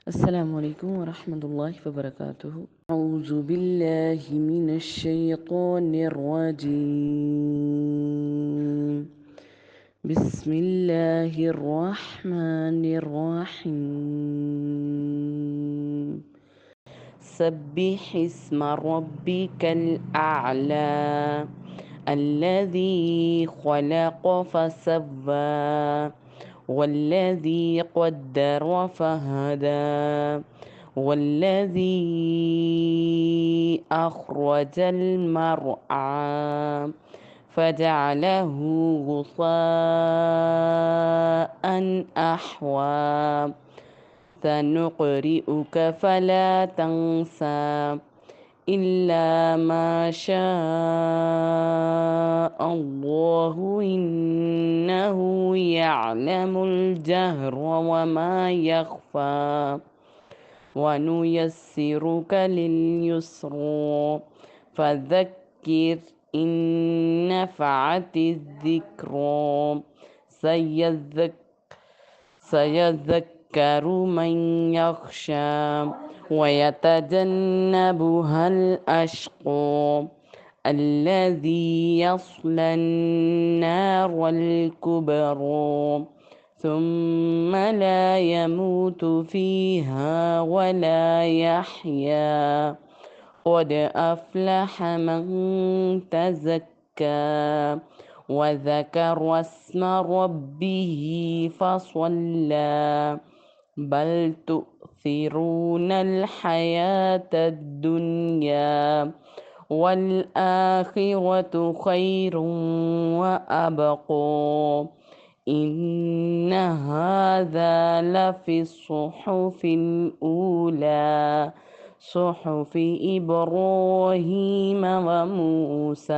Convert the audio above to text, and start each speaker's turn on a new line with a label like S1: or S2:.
S1: السلام عليكم ورحمة الله وبركاته. أعوذ بالله من الشيطان الرجيم. بسم الله الرحمن الرحيم. سبح اسم ربك الأعلى الذي خلق فسوى والذي قدر فهدى والذي أخرج المرعى فجعله غثاء أحوى سنقرئك فلا تنسى إلا ما شاء الله إنه يعلم الجهر وما يخفى ونيسرك لليسر فذكر إن نفعت الذكرى سيذكر من يخشى ويتجنبها الأشقى الذي يصلى النار الكبرى ثم لا يموت فيها ولا يحيا قد أفلح من تزكى وذكر اسم ربه فصلى بل تؤثرون الحياة الدنيا والآخرة خير وأبقى إن هذا لفي الصحف الأولى صحف إبراهيم وموسى.